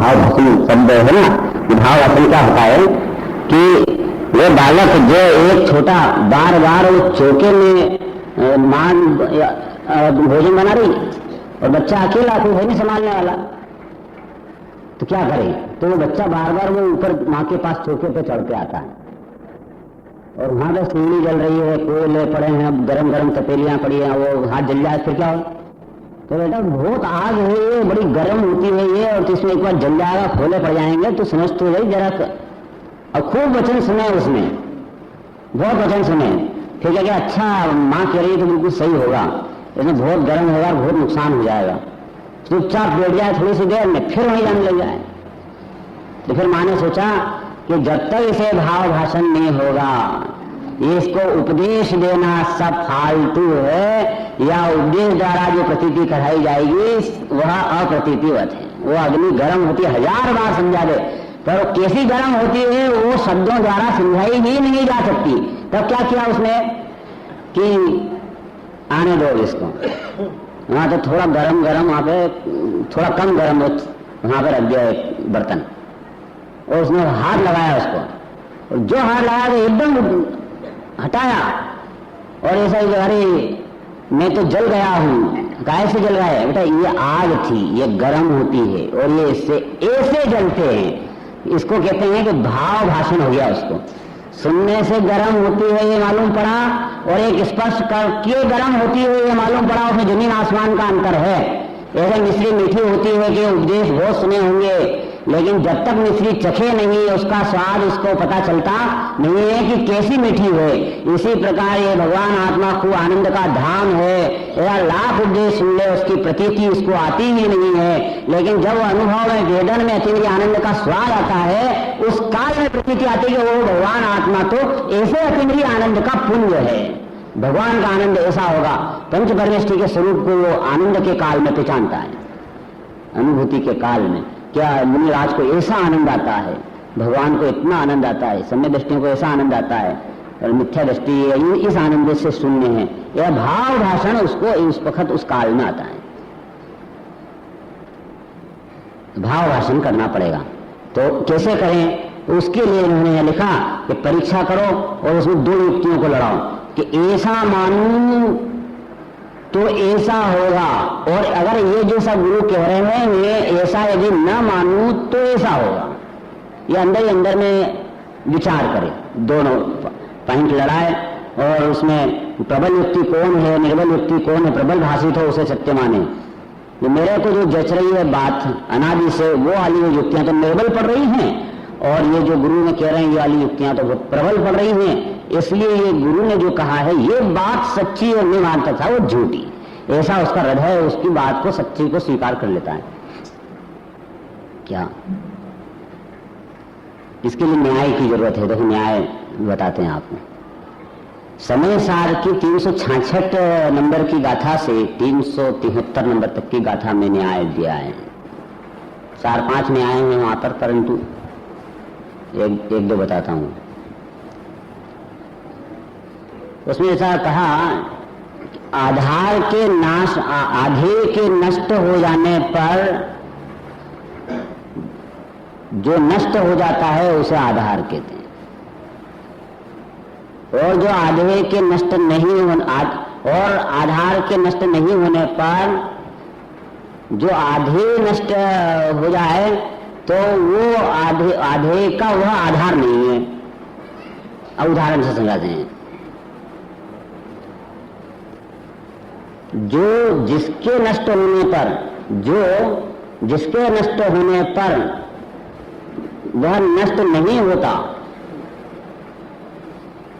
भाव भाषण शब्द है ना, भाव भाषण क्या होता है कि वो बालक जो एक छोटा बार बार वो चौके में मां भोजन बना रही और बच्चा अकेला कोई है नहीं संभालने वाला, तो क्या करे? तो वो बच्चा बार बार वो ऊपर माँ के पास चौके पे चढ़ के आता है और वहां पर सीढ़ी जल रही है, कोयले पड़े हैं, गरम गरम तपेलियां पड़ी हैं, वो हाथ जल जाए फिर क्या हो? तो बेटा बहुत आग है ये, बड़ी गर्म होती है ये, और तो इसमें एक बार जल जाएगा, खोले पड़ जाएंगे, तो समझ तो भाई जरा। और खूब वचन सुने उसने, बहुत वचन सुने, फिर क्या अच्छा माँ कह रही है तो बिल्कुल सही होगा, इसमें बहुत गर्म होगा, बहुत नुकसान हो जाएगा, चुपचाप बैठ जाए थोड़ी सी देर में, फिर वहीं जाने लग जाए। तो फिर माँ ने सोचा कि जब तक इसे भाव भाषण नहीं होगा, इसको उपदेश देना सब फालतू है, या उपदेश द्वारा जो प्रतीति कराई जाएगी वह अप्रतीतिवत है। वो अग्नि गर्म होती है, 1000 बार समझा दे, पर वो कैसी गर्म होती है वो शब्दों द्वारा समझाई ही नहीं जा सकती। तब क्या किया उसने कि आने दो इसको, वहां तो थोड़ा गरम गरम, वहां पे थोड़ा कम गरम वहां पे रख दिया एक बर्तन, और उसने हाथ लगाया उसको, और जो हाथ लगाया तो एकदम हटाया, और ऐसा ही अरे मैं तो जल गया हूं। काय से जल रहा है बेटा? ये आग थी, ये गर्म होती है और ये इससे ऐसे जलते हैं, इसको कहते हैं कि भाव भाषण हो गया। उसको सुनने से गर्म होती है ये मालूम पड़ा, और एक स्पर्श करके गर्म होती है ये मालूम पड़ा, उसमें जमीन आसमान का अंतर है। ऐसे मिश्री मीठी होती है कि उपदेश बहुत सुने होंगे, लेकिन जब तक मिश्री चखे नहीं उसका स्वाद उसको पता चलता नहीं है कि कैसी मीठी है। इसी प्रकार ये भगवान आत्मा खूब आनंद का धाम है, ऐसा लाख उपदेश सुन ले उसकी प्रतीति इसको आती ही नहीं है, लेकिन जब अनुभव में वेदन में अतीन्द्रिय आनंद का स्वाद आता है, उस काल में प्रतीति आती है कि वो भगवान आत्मा तो ऐसे अतीन्द्रिय आनंद का पुंज है, भगवान का आनंद ऐसा होगा। पंच परमेष्टि के स्वरूप को वो आनंद के काल में पहचानता है, अनुभूति के काल में। क्या मुनिराज को ऐसा आनंद आता है, भगवान को इतना आनंद आता है, सम्य दृष्टियों को ऐसा आनंद आता है, और मिथ्या दृष्टि इस आनंद से शून्य है। यह भाव भाषण उसको इस वक्त उस काल में आता है, भाव भाषण करना पड़ेगा। तो कैसे करें? उसके लिए उन्होंने लिखा कि परीक्षा करो और उसमें 2 युक्तियों को लड़ाओ कि ऐसा मानूं तो ऐसा होगा, और अगर ये जो सब गुरु कह रहे हैं ये ऐसा यदि न मानूं तो ऐसा होगा। ये अंदर ही अंदर में विचार करे, दोनों पॉइंट लड़ाए, और उसमें प्रबल युक्ति कौन है, निर्बल युक्ति कौन है, प्रबल भाषित हो उसे सत्य माने। जो मेरे को जो जच रही है बात अनादि से, वो वाली युक्तियां तो निर्बल पड़ रही हैं, और ये जो गुरु ने कह रहे हैं ये वाली युक्तियां तो प्रबल पड़ रही हैं। इसलिए ये गुरु ने जो कहा है ये बात सच्ची और नहीं मानता था वो झूठी, ऐसा उसका हृदय उसकी बात को सच्ची को स्वीकार कर लेता है। क्या इसके लिए न्याय की जरूरत है? देखो न्याय बताते हैं आपको। समय सार की 366 नंबर की गाथा से 373 नंबर तक की गाथा में न्याय दिया है। 4-5 न्याय हैं वहां पर, परंतु एक दो बताता हूं। उसमें ऐसा कहा, आधार के नाश, आधे के नष्ट हो जाने पर जो नष्ट हो जाता है उसे आधार कहते हैं, और जो आधे के नष्ट नहीं और आधार के नष्ट नहीं होने पर जो आधे नष्ट हो जाए तो वो आधे का वह आधार नहीं है। अब उदाहरण से समझाते हैं। जो जिसके नष्ट होने पर वह नष्ट नहीं होता,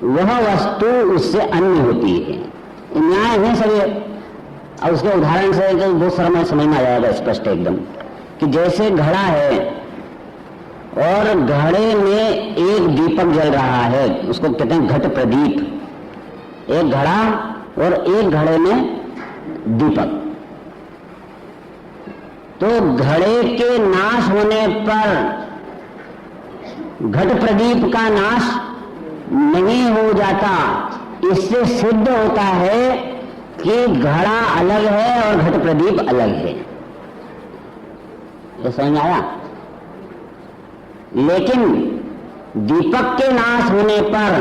वह वस्तु उससे अन्य होती है। न्याय है सभी। अब उसके उदाहरण से तो बहुत सारा मैं समझ में आ जाएगा स्पष्ट एकदम, कि जैसे घड़ा है और घड़े में एक दीपक जल रहा है, उसको कहते हैं घट प्रदीप। एक घड़ा और एक घड़े में दीपक, तो घड़े के नाश होने पर घट प्रदीप का नाश नहीं हो जाता। इससे सिद्ध होता है कि घड़ा अलग है और घट प्रदीप अलग है। ये समझ आया? लेकिन दीपक के नाश होने पर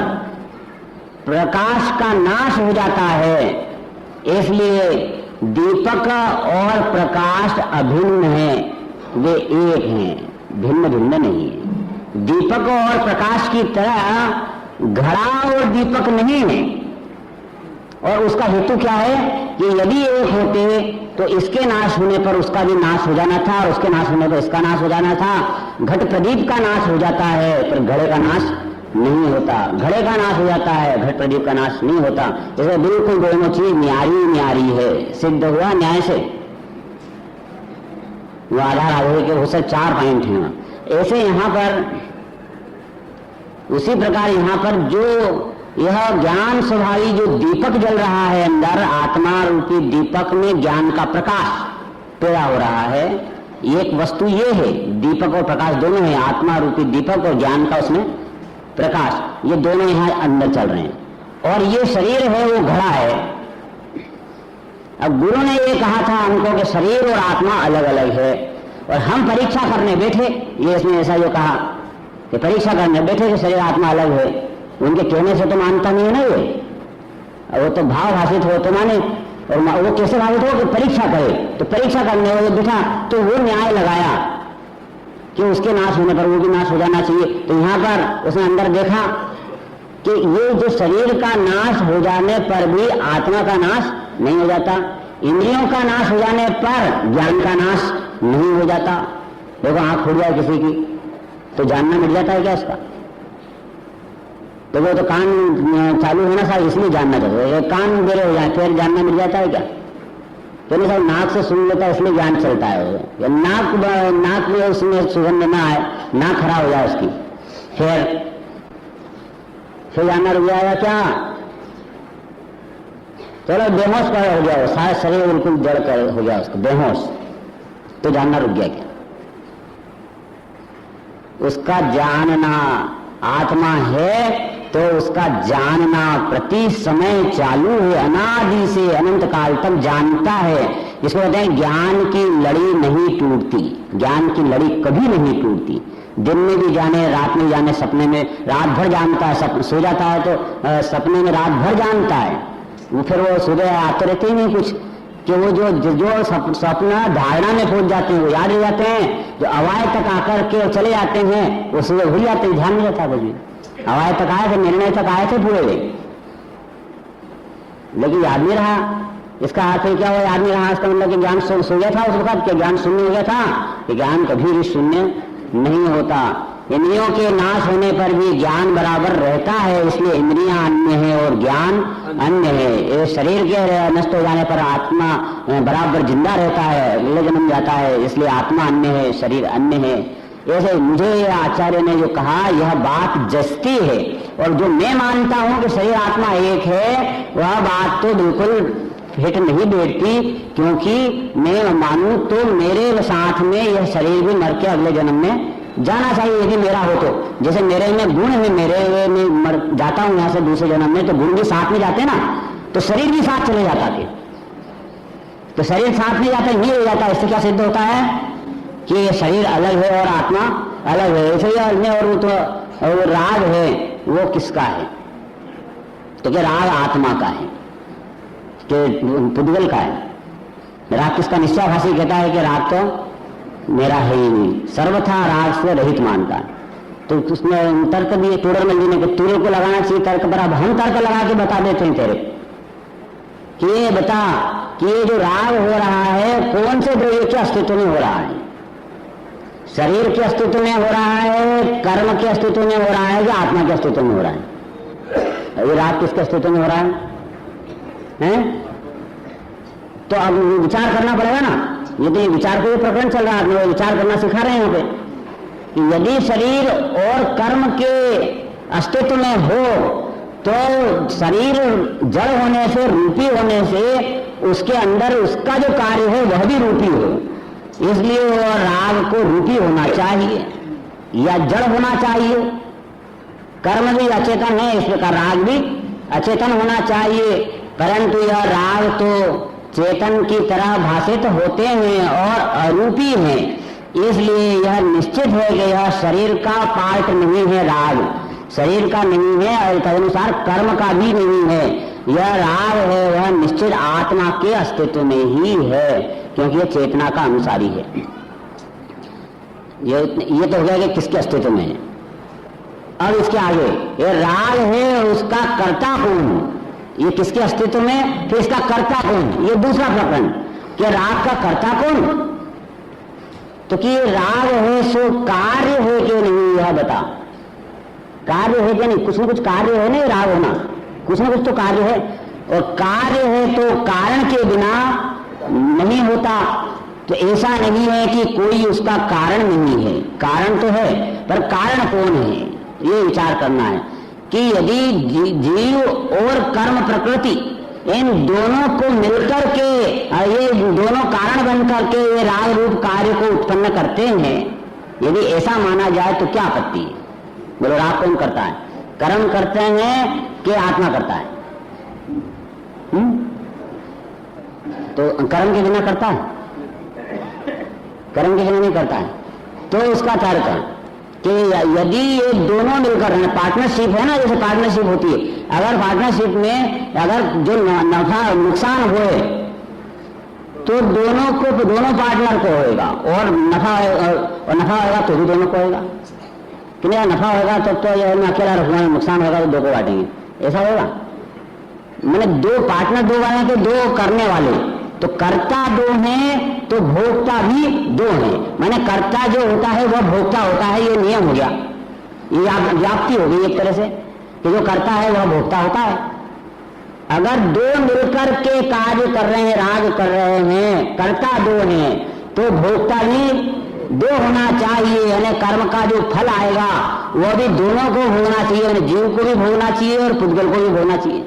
प्रकाश का नाश हो जाता है, इसलिए दीपक और प्रकाश अभिन्न हैं, वे एक हैं, भिन्न भिन्न नहीं है। दीपक और प्रकाश की तरह घड़ा और दीपक नहीं है। और उसका हेतु क्या है कि यदि एक होते तो इसके नाश होने पर उसका भी नाश हो जाना था और उसके नाश होने पर इसका नाश हो जाना था। घट प्रदीप का नाश हो जाता है पर घड़े का नाश नहीं होता, घड़े का नाश हो जाता है, घट प्रदीप का नाश नहीं होता। जैसे बिल्कुल दोनों चीज न्यारी न्यारी है, सिद्ध हुआ न्याय से। वो आधार आधार के बहुत से 4 पॉइंट हैं। ऐसे यहां पर उसी प्रकार यहां पर जो यह ज्ञान स्वभावी जो दीपक जल रहा है अंदर, आत्मा रूपी दीपक में ज्ञान का प्रकाश पैदा हो रहा है। एक वस्तु ये है, दीपक और प्रकाश दोनों है, आत्मा रूपी दीपक और ज्ञान का उसमें प्रकाश, ये दोनों यहां अंदर चल रहे हैं। और ये शरीर है वो घड़ा है। अब गुरु ने ये कहा था हमको कि शरीर और आत्मा अलग अलग है, और हम परीक्षा करने बैठे, ये इसने ऐसा जो कहा कि परीक्षा करने बैठे कि शरीर आत्मा अलग है। उनके कहने से तो मानता नहीं है ना ये, वो तो भाव भाषित हो तो माने। और वो कैसे भावित हो कि परीक्षा करे, तो परीक्षा करने वाले बैठा तो वो न्याय लगाया कि उसके नाश होने पर वो भी नाश हो जाना चाहिए। तो यहां पर उसने अंदर देखा कि ये जो शरीर का नाश हो जाने पर भी आत्मा का नाश नहीं हो जाता, इंद्रियों का नाश हो जाने पर ज्ञान का नाश नहीं हो जाता। देखो आंख खुल जाए किसी की तो जानना मिट जाता है क्या उसका? तो वो तो कान चालू होना साहब इसलिए जानना चाहिए, कान बेरे हो जाए फिर जानना मिट जाता है क्या? तो नहीं साहब नाक से सुन लेता है इसलिए ज्ञान चलता है। या नाक में उसमें सुगंध ना आए, नाक खराब हो जाए उसकी, फिर जानना रुक जाएगा क्या? चलो बेहोश कर हो गया, सारा शरीर बिल्कुल जड़ कर हो गया उसको बेहोश, तो जानना रुक गया क्या? उसका जानना आत्मा है तो उसका जानना प्रति समय चालू है, अनादि से अनंत काल तक जानता है। जिसको कहते हैं ज्ञान की लड़ी नहीं टूटती, ज्ञान की लड़ी कभी नहीं टूटती। दिन में भी जाने, रात में जाने, सपने में रात भर जानता है, सो जाता है तो सपने में रात भर जानता है। वो फिर वो सुबह आते रहते ही नहीं कुछ कि वो जो सपना धारणा में पहुंच जाते हैं वो याद हो जाते हैं, जो अवाय तक आकर के चले जाते हैं वो सुबह भूल जाते हैं, ध्यान नहीं रहता कुछ भी। अवाय तक आए थे, निर्णय तक आए थे पूरे, लेकिन याद नहीं रहा। इसका अर्थ है क्या? वो याद नहीं रहा, इसका मतलब कि ज्ञान सो गया था उस वक्त, क्या ज्ञान शून्य हो गया था? कि ज्ञान कभी भी शून्य नहीं होता। इंद्रियों के नाश होने पर भी ज्ञान बराबर रहता है, इसलिए इंद्रियां अन्य है और ज्ञान अन्य है। ये शरीर के नष्ट हो जाने पर आत्मा बराबर जिंदा रहता है, अगले जन्म जाता है, इसलिए आत्मा अन्य है, शरीर अन्य है। ऐसे मुझे आचार्य ने जो कहा यह बात जस्ती है, और जो मैं मानता हूं कि शरीर आत्मा एक है वह बात तो बिल्कुल हिट नहीं बैठती, क्योंकि मैं मानूं तो मेरे साथ में यह शरीर भी मर के अगले जन्म में जाना चाहिए यदि मेरा हो तो। जैसे मेरे में गुण है, मेरे में मर जाता हूं यहां से दूसरे जन्म में, तो गुण भी साथ में जाते ना, तो शरीर भी साथ चले जाता है। तो शरीर साथ में जाता नहीं हो जाता। इससे क्या सिद्ध होता है कि ये शरीर अलग है और आत्मा अलग है। ऐसे ही और वो तो वो राग है वो किसका है? तो क्या राग आत्मा का है कि पुद्गल का है? राग किसका? निश्चयभाषी कहता है कि राग तो मेरा है ही नहीं, सर्वथा राग से रहित मानता है। तो उसमें तर्क दिए टूडरमल जी ने कि तुरे को लगाना चाहिए तर्क पर। अब हम तर्क लगा के बता देते हैं तेरे कि ये बता कि ये जो राग हो रहा है कौन से द्रव्य के अस्तित्व में हो रहा है? शरीर के अस्तित्व में हो रहा है, कर्म के अस्तित्व में हो रहा है, या आत्मा के अस्तित्व में हो रहा है? ये राग किसके अस्तित्व में हो रहा है? तो अब विचार करना पड़ेगा ना। ये तो विचार के प्रकरण चल रहा है, विचार करना सिखा रहे हैं यहाँ पे कि यदि शरीर और कर्म के अस्तित्व में हो तो शरीर जड़ होने से, रूपी होने से उसके अंदर उसका जो कार्य है वह भी रूपी हो, इसलिए वो राग को रूपी होना चाहिए या जड़ होना चाहिए। कर्म भी अचेतन है, इस प्रकार राग भी अचेतन होना चाहिए, परंतु यह राग तो चेतन की तरह भाषित होते हैं और अरूपी हैं, इसलिए यह निश्चित है कि यह शरीर का पार्ट नहीं है, राग शरीर का नहीं है और तदनुसार कर्म का भी नहीं है। यह राग है वह निश्चित आत्मा के अस्तित्व में ही है, क्योंकि यह चेतना का अनुसारी है। ये तो हो गया कि किसके अस्तित्व में है। अब इसके आगे ये राग है, उसका कर्ता कौन, ये किसके अस्तित्व में, फिर इसका कर्ता कौन, ये दूसरा प्रकरण कि राग का कर्ता कौन। तो कि राग है सो कार्य है कि नहीं, यह बता, कार्य है कि नहीं, कुछ न कुछ कार्य है ना राग होना, कुछ न कुछ तो कार्य है, और कार्य है तो कारण के बिना नहीं होता। तो ऐसा नहीं है कि कोई उसका कारण नहीं है, कारण तो है, पर कारण कौन है ये विचार करना है कि यदि जीव और कर्म प्रकृति इन दोनों को मिलकर के ये दोनों कारण बनकर के ये राग रूप कार्य को उत्पन्न करते हैं, यदि ऐसा माना जाए तो क्या आपत्ति है। बोलो राग कौन करता है, कर्म करते हैं कि आत्मा करता है? तो कर्म के बिना करता है, कर्म के बिना नहीं करता है। तो इसका तर्क है कि यदि ये दोनों मिलकर पार्टनरशिप है ना, जैसे पार्टनरशिप होती है, अगर पार्टनरशिप में अगर जो नफा नुकसान हुए तो दोनों को, दोनों पार्टनर को होएगा, और नफा होगा तो भी दोनों को होगा। कि नहीं, नफा होगा तब तो ये मैं अकेला रखूंगा, नुकसान होगा तो दो को बांटेंगे, ऐसा होगा। मैंने दो पार्टनर दो वाले के, दो करने वाले, तो कर्ता दो हैं तो भोक्ता भी दो हैं। मैंने कर्ता जो होता है वह भोक्ता होता है, ये नियम हो गया, ये व्याप्ति हो गई एक तरह से कि जो करता है वह भोक्ता होता है। अगर दो मिलकर के कार्य कर रहे हैं, राग कर रहे हैं, कर्ता दो हैं, तो भोक्ता भी दो होना चाहिए, यानी कर्म का जो फल आएगा वह भी दोनों को भोगना चाहिए, यानी जीव को भी भोगना चाहिए और पुद्गल को भी भोगना चाहिए।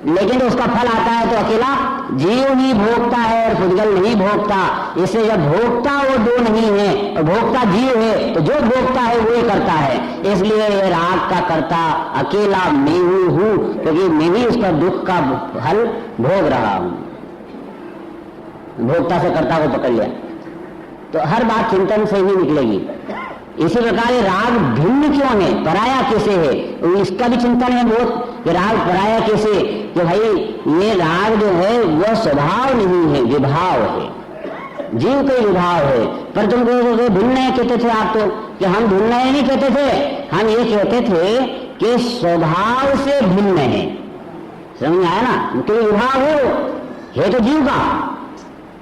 लेकिन तो उसका फल आता है तो अकेला जीव ही भोगता है और पुद्गल नहीं भोगता। इसलिए जब भोगता वो दो नहीं है और भोगता जीव है, तो जो भोगता है वही करता है। इसलिए ये राग का कर्ता अकेला मैं हूं, क्योंकि मैं ही उसका दुख का फल भोग रहा हूं। भोक्ता से कर्ता को पकड़ लिया तो हर बात चिंतन से ही निकलेगी। इसी प्रकार ये राग भिन्न क्यों है, पराया कैसे है, इसका भी चिंतन है बहुत कि राग पराया कैसे, कि भाई ये राग जो है वह स्वभाव नहीं है, विभाव है, जीव का विभाव है। पर तुम कहोगे भिन्न है कहते थे आप, तो कि हम भिन्न है नहीं कहते थे, हम ये कहते थे कि स्वभाव से भिन्न है। समझ में आया ना, क्योंकि विभाव है तो जीव का।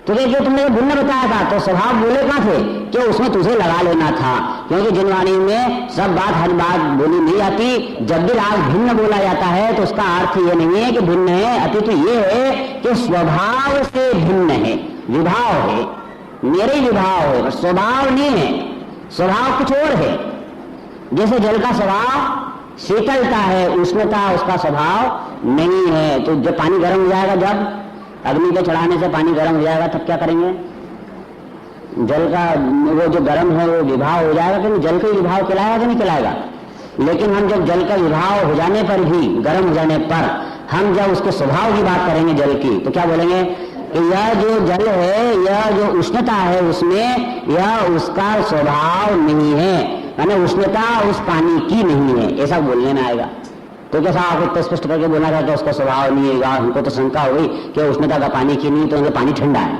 तो जो तुमने भिन्न बताया था तो स्वभाव बोले कहां थे, क्यों उसमें तुझे लगा लेना था, क्योंकि जिनवाणी में सब बात हर बात बोली नहीं जाती। जब भी राग भिन्न बोला जाता है तो उसका अर्थ ये नहीं है कि भिन्न है, अति तो ये है कि स्वभाव से भिन्न है, विभाव है, मेरे विभाव है, स्वभाव नहीं है, स्वभाव कुछ और है। जैसे जल का स्वभाव शीतलता है, उष्णता उसका स्वभाव नहीं है। तो जब पानी गर्म हो जाएगा, जब अग्नि पे चढ़ाने से पानी गर्म हो जाएगा, तब क्या करेंगे, जल का वो जो गर्म है वो विभाव हो जाएगा, कि जल का विभाव खिलाएगा कि नहीं खिलाएगा। लेकिन हम जब जल का विभाव हो जाने पर भी, गर्म हो जाने पर हम जब उसके स्वभाव की बात करेंगे जल की, तो क्या बोलेंगे कि यह जो जल है, यह जो उष्णता है उसमें, यह उसका स्वभाव नहीं है, यानी उष्णता उस पानी की नहीं है, ऐसा बोलने में आएगा। तो कैसा आपको स्पष्ट करके बोलना था कि उसका स्वभाव नहीं है। हमको तो शंका हुई कि उष्णता का पानी की नहीं, तो पानी ठंडा है,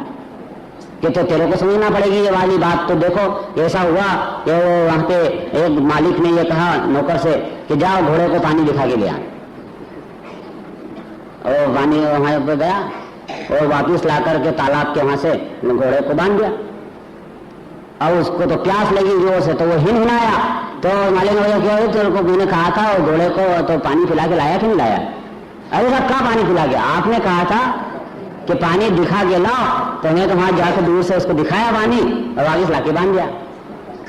कि तो तेरे को समझना पड़ेगी ये वाली बात। तो देखो ऐसा हुआ कि वहां पे एक मालिक ने ये कहा नौकर से कि जाओ घोड़े को पानी दिखा के ले आए, और पानी वहां पे गया और वापिस ला करके तालाब के वहां से घोड़े को बांध दिया। अब उसको तो प्यास लगी जोर से, तो वो हिनहिनाया, तो मालिक ने क्या तेरे को मैंने कहा था और घोड़े को तो पानी पिला के लाया कि नहीं लाया। अरे साहब कहाँ पानी पिला के, आपने कहा था कि पानी दिखा के लाओ, तो मैं तो वहां जाकर दूर से उसको दिखाया पानी और आगे ला के बांध दिया।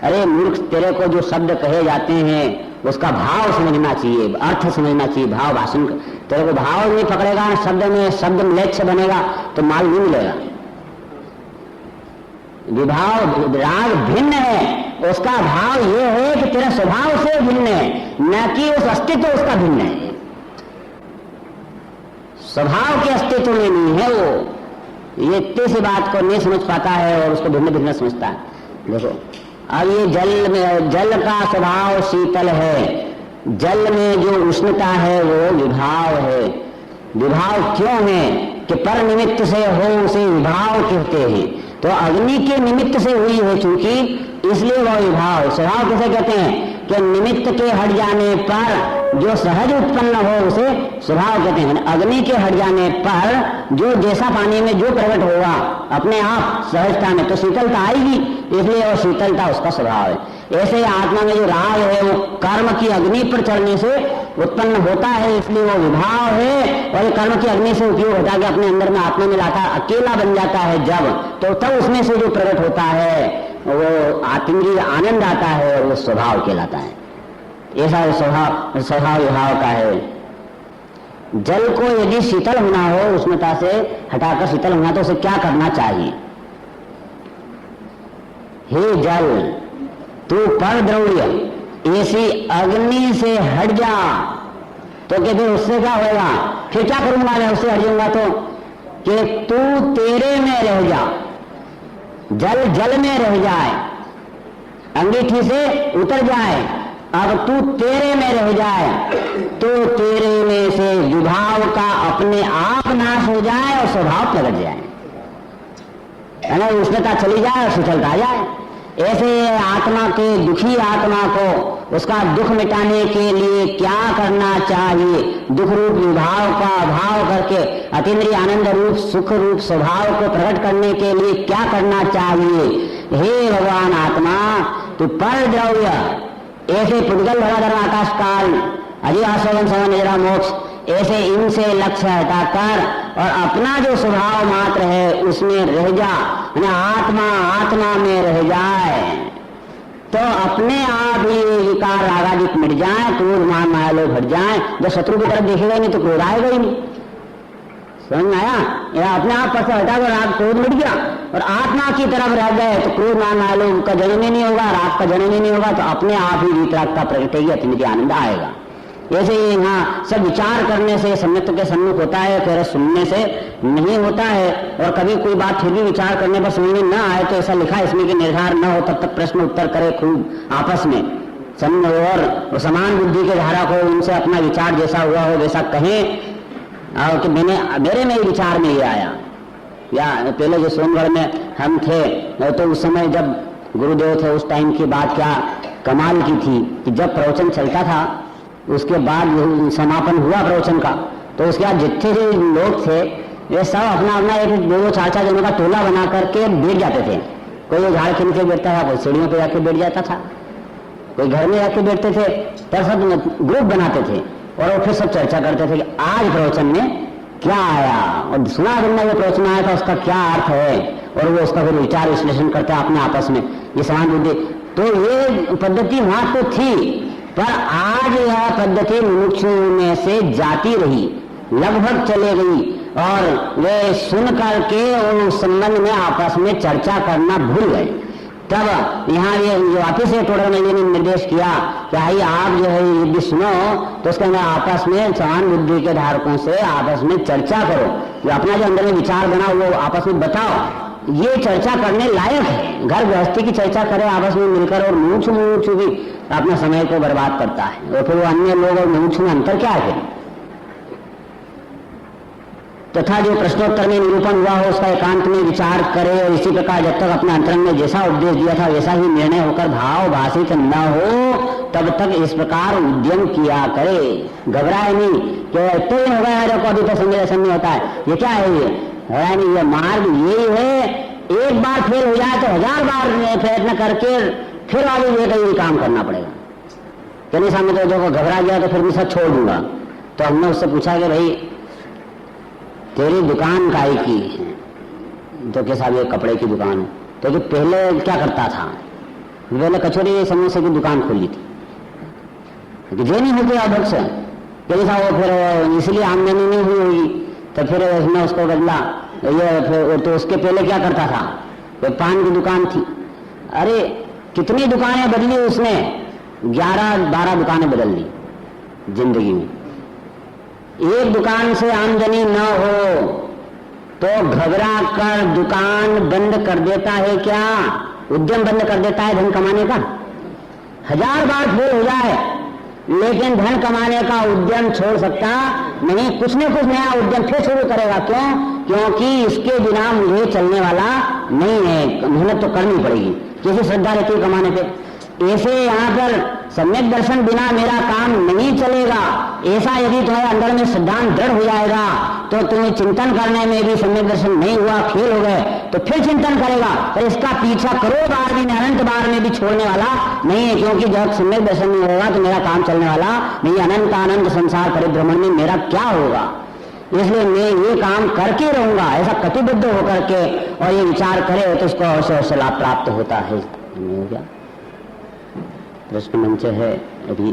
अरे मूर्ख, तेरे को जो शब्द कहे जाते हैं उसका भाव समझना चाहिए, अर्थ समझना चाहिए, भाव भाषण। तेरे को भाव नहीं पकड़ेगा शब्द में, शब्द म्लेच्छ बनेगा तो माल नहीं मिलेगा। विभाव राग भिन्न है, उसका भाव यह है कि तेरा स्वभाव से भिन्न है, न कि उस अस्तित्व उसका भिन्न है। स्वभाव के अस्तित्व में नहीं है वो। ये इतनी सी बात को नहीं समझ पाता है और उसको भिन्न भिन्न समझता है। देखो अब ये जल का स्वभाव शीतल है, जल में जो उष्णता है वो विभाव है। विभाव क्यों है कि पर निमित्त से हो उसे विभाव कहते हैं। तो अग्नि के निमित्त से हुई है चूंकि, इसलिए वह विभाव। स्वभाव किसे कहते हैं कि निमित्त के हट जाने पर जो सहज उत्पन्न हो उसे स्वभाव कहते हैं। अग्नि के हट जाने पर जो जैसा पानी में जो प्रकट होगा अपने आप सहजता में, तो शीतलता आएगी, इसलिए वो शीतलता उसका स्वभाव है। ऐसे आत्मा में जो राग है वो कर्म की अग्नि पर चढ़ने से उत्पन्न होता है, इसलिए वो विभाव है। और कर्म की अग्नि से उपयोग होता है कि अपने अंदर में आत्मा में लाता, अकेला बन जाता है जब, तो तब उसमें से जो प्रकट होता है वो आत्मीय आनंद आता है और वो स्वभाव कहलाता है। ऐसा स्वभाव विभाव का है। जल को यदि शीतल होना हो, उष्णता से हटाकर शीतल होना, तो उसे क्या करना चाहिए? हे जल, तू पर द्रव्य ऐसी अग्नि से हट जा। तो क्या फिर उससे क्या होगा? फिर क्या करूंगा मैं उससे हट जाऊंगा? तो कि तू तेरे में रह जा, जल जल में रह जाए, अंगीठी से उतर जाए, अब तू तेरे में रह जाए, तो तेरे में से विभाव का अपने आप नाश हो जाए और स्वभाव प्रकट जाए, है ना? उष्णता चली जाए और शीतलता आ जाए। ऐसे आत्मा के, दुखी आत्मा को उसका दुख मिटाने के लिए क्या करना चाहिए? दुख रूप विभाव का अभाव करके अतीन्द्रिय आनंद रूप सुख रूप स्वभाव को प्रकट करने के लिए क्या करना चाहिए? हे भगवान आत्मा, तू पर द्रव्य ऐसे पुद्गल धराधर आकाश काल अजीव आश्रवन सवन निद्रा मोक्ष, ऐसे इनसे लक्ष्य हटाकर और अपना जो स्वभाव मात्र है उसमें रह जा, आत्मा आत्मा में रह जाए, तो अपने आप ही विकार रागादिक मिट जाए, क्रोध मान माया लोग हट जाए। जब शत्रु की तरफ देखेगा ही नहीं तो क्रोध आएगा ही नहीं। समझ में आया? या अपने आप पर से हटा कर राग क्रोध मिट गया और आत्मा की तरफ रह गए तो क्रोध मान माया लोग का जनन ही नहीं होगा, राग का जनन ही नहीं होगा, तो अपने आप ही वीतरागता प्रकटेगी, अतिनिधि आनंद आएगा। ऐसे ही यहाँ सब विचार करने से सम्यक के सम्मुख होता है, फिर सुनने से नहीं होता है। और कभी कोई बात फिर भी विचार करने पर समझ में न आए तो ऐसा लिखा है इसमें कि निर्धार न हो तब तक प्रश्न उत्तर करे खूब आपस में और समान बुद्धि के धारा को उनसे अपना विचार जैसा हुआ हो वैसा कहें, और कि मेरे में ही विचार में ये आया। या पहले जो सोनगढ़ में हम थे तो उस समय जब गुरुदेव थे उस टाइम की बात क्या कमाल की थी कि जब प्रवचन चलता था उसके बाद समापन हुआ प्रवचन का, तो उसके बाद जितने भी लोग थे वे सब अपना अपना एक दो चार चार जनों का टोला बना करके बैठ जाते थे। कोई झाड़ के नीचे बैठता था, कोई सीढ़ियों पे जाके बैठ जाता था, कोई घर में जाके बैठते थे, तब सब ग्रुप बनाते थे और फिर सब चर्चा करते थे कि आज प्रवचन में क्या आया और सुना तुमने वो प्रवचन आया था उसका क्या अर्थ है, और वो उसका फिर विचार विश्लेषण करते अपने आपस में, ये समान बुद्धि। तो ये पद्धति वहां तो थी, पर आज यह पद्धति मुमुक्षुओं में से जाती रही, लगभग चले गई, और वे सुन करके उस संबंध में आपस में चर्चा करना भूल गए। तब यहाँ ये वापिस ये टोडरमल ने निर्देश किया कि भाई आप जो है ये भी सुनो, तो उसके अंदर आपस में समान बुद्धि के धारकों से आपस में चर्चा करो, जो अपना जो अंदर में विचार बना वो आपस में बताओ। ये चर्चा करने लायक है, घर गृहस्थी की चर्चा करे आपस में मिलकर, और मुमुक्षु भी अपना समय को बर्बाद करता है, और फिर वो अन्य लोग और मुमुक्षु में अंतर क्या है? तथा जो प्रश्नोत्तर में निरूपण हुआ हो उसका एकांत में विचार करे, और इसी प्रकार जब तक अपने अंतरंग में जैसा उपदेश दिया था वैसा ही निर्णय होकर भाव भाषित न हो तब तक इस प्रकार उद्यम किया करे। घबराए नहीं कि इतने दिन हो गया को अभी तक संदेशन नहीं होता है, ये क्या है? ये नहीं, ये मार्ग यही है, एक बार फेल हो जाए तो 1000 बार प्रयत्न करके फिर आगे ये काम करना पड़ेगा। कहने सामने तो जो घबरा गया तो फिर भी सब छोड़ दूंगा। तो हमने उससे पूछा कि भाई तेरी दुकान काहे की है? तो क्या साहब ये कपड़े की दुकान है। तो कि पहले क्या करता था? पहले कचौरी समोसे की दुकान खोली थी, जे नहीं होती अब से कहते साहब, फिर इसलिए आमदनी नहीं हुई होगी, तो फिर उसने उसको बदला। ये फिर तो उसके पहले क्या करता था? वो पान की दुकान थी। अरे कितनी दुकानें बदली उसने, 11-12 दुकानें बदल ली जिंदगी में। एक दुकान से आमदनी न हो तो घबरा कर दुकान बंद कर देता है क्या? उद्यम बंद कर देता है धन कमाने का। 1000 बार फेल हो जाए लेकिन धन कमाने का उद्यम छोड़ सकता नहीं, कुछ न कुछ नया उद्यम फिर शुरू करेगा। क्यों? क्योंकि इसके बिना मुझे चलने वाला नहीं है, मेहनत तो करनी पड़ेगी। कैसी श्रद्धा रहती है कमाने पे। ऐसे यहाँ पर सम्यक दर्शन बिना मेरा काम नहीं चलेगा, ऐसा यदि तुम्हारे अंदर में सिद्धांत दृढ़ हो जाएगा तो तुम्हें चिंतन करने में भी सम्यक दर्शन नहीं हुआ, फेल हो गए तो फिर चिंतन करेगा, पर इसका पीछा करोड़ बार भी, अनंत बार में भी छोड़ने वाला नहीं है। क्योंकि जब सम्यक दर्शन नहीं होगा तो मेरा काम चलने वाला नहीं, अनंत अनंत संसार परिभ्रमण में मेरा क्या होगा। इसलिए मैं ये काम करके रहूंगा, ऐसा कटिबद्ध होकर के और ये विचार करे तो इसको अवश्य अवश्य लाभ प्राप्त होता है। प्रश्न मंच है अभी।